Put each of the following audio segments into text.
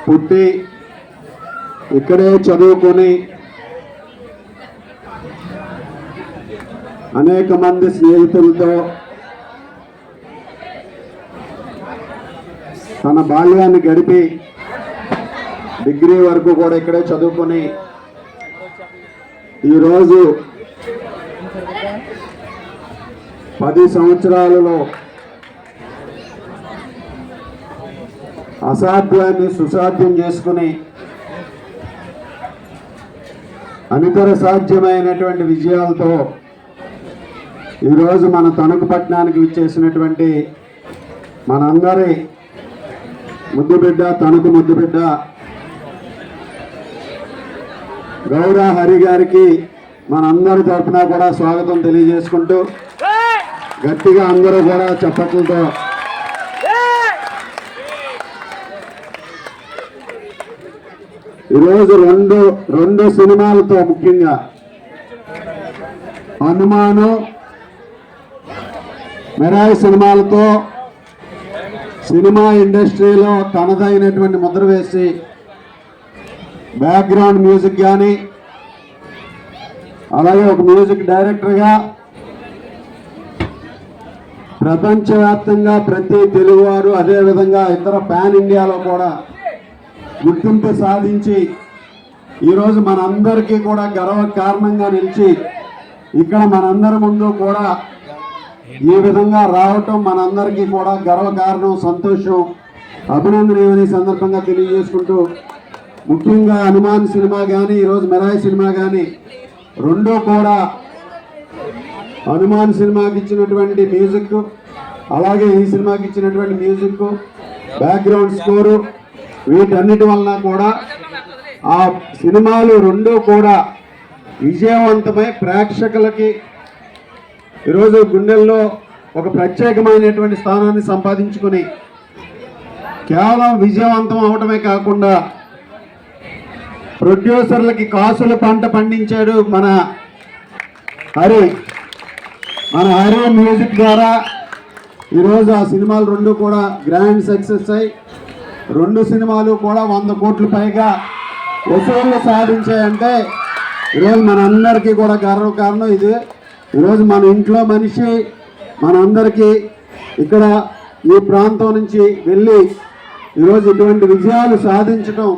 పుట్టి ఇక్కడే చదువుకొని అనేక మంది స్నేహితులతో తన బాల్యాన్ని గడిపి డిగ్రీ వరకు కూడా ఇక్కడే చదువుకొని ఈరోజు 10 సంవత్సరాలలో అసాధ్యాన్ని సుసాధ్యం చేసుకుని అనితర సాధ్యమైనటువంటి విజయాలతో ఈరోజు మన తణుకు పట్టణానికి విచ్చేసినటువంటి మనందరి ముద్దుబిడ్డ, తణుకు ముద్దుబిడ్డ గౌర హరి గారికి మనందరి తరఫున కూడా స్వాగతం తెలియజేసుకుంటూ గట్టిగా అందరూ కూడా చప్పట్లతో ఈరోజు రెండు సినిమాలతో, ముఖ్యంగా హనుమాను, మెరాయి సినిమాలతో సినిమా ఇండస్ట్రీలో తనదైనటువంటి ముద్ర వేసి బ్యాక్గ్రౌండ్ మ్యూజిక్ కానీ, అలాగే ఒక మ్యూజిక్ డైరెక్టర్గా ప్రపంచవ్యాప్తంగా ప్రతి తెలుగువారు, అదేవిధంగా ఇతర పాన్ ఇండియాలో కూడా గుర్తింపు సాధించి ఈరోజు మనందరికీ కూడా గర్వ కారణంగా నిలిచి ఇక్కడ మనందరి ముందు కూడా ఈ విధంగా రావటం మనందరికీ కూడా గర్వ కారణం, సంతోషం, అభినందనీయమని సందర్భంగా తెలియజేసుకుంటూ, ముఖ్యంగా హనుమాన్ సినిమా కానీ ఈరోజు మెరాయి సినిమా కానీ రెండూ కూడా హనుమాన్ సినిమాకి ఇచ్చినటువంటి మ్యూజిక్, అలాగే ఈ సినిమాకి ఇచ్చినటువంటి మ్యూజిక్, బ్యాక్గ్రౌండ్ స్కోరు, వీటన్నిటి వలన కూడా ఆ సినిమాలు రెండూ కూడా విజయవంతమై ప్రేక్షకులకి ఈరోజు గుండెల్లో ఒక ప్రత్యేకమైనటువంటి స్థానాన్ని సంపాదించుకుని కేవలం విజయవంతం అవటమే కాకుండా ప్రొడ్యూసర్లకి కాసుల పంట పండించాడు మన హరి మ్యూజిక్ ద్వారా. ఈరోజు ఆ సినిమాలు రెండు కూడా గ్రాండ్ సక్సెస్ అయ్యి రెండు సినిమాలు కూడా 100 కోట్ల పైగా వసూళ్లు సాధించాయంటే ఈరోజు మనందరికీ కూడా కారణం ఇది. ఈరోజు మన ఇంట్లో మనిషి మనందరికీ ఇక్కడ ఈ ప్రాంతం నుంచి వెళ్ళి ఈరోజు ఇటువంటి విజయాలు సాధించడం,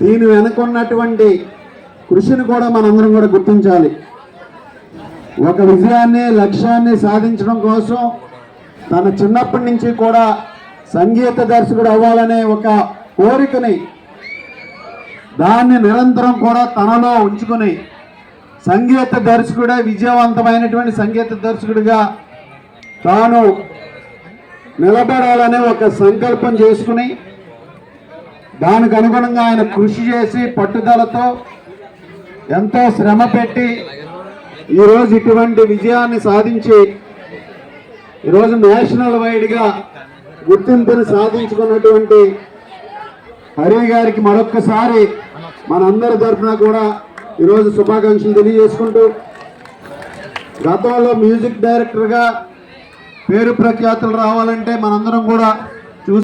దీని వెనుకున్నటువంటి కృషిని కూడా మనందరం కూడా గుర్తించాలి. ఒక విజయాన్ని, లక్ష్యాన్ని సాధించడం కోసం తన చిన్నప్పటి నుంచి కూడా సంగీత దర్శకుడు అవ్వాలనే ఒక కోరికని, దాన్ని నిరంతరం కూడా తనలో ఉంచుకొని సంగీత దర్శకుడే విజయవంతమైనటువంటి సంగీత దర్శకుడిగా తాను నిలబడాలనే ఒక సంకల్పం చేసుకుని దానికి అనుగుణంగా ఆయన కృషి చేసి పట్టుదలతో ఎంతో శ్రమ పెట్టి ఈరోజు ఇటువంటి విజయాన్ని సాధించి ఈరోజు నేషనల్ వైడ్గా గుర్తింపుని సాధించుకున్నటువంటి హరి గారికి మరొక్కసారి మనందరి తరఫున కూడా ఈరోజు శుభాకాంక్షలు తెలియజేసుకుంటూ, గతంలో మ్యూజిక్ డైరెక్టర్గా పేరు ప్రఖ్యాతులు రావాలంటే మనందరం కూడా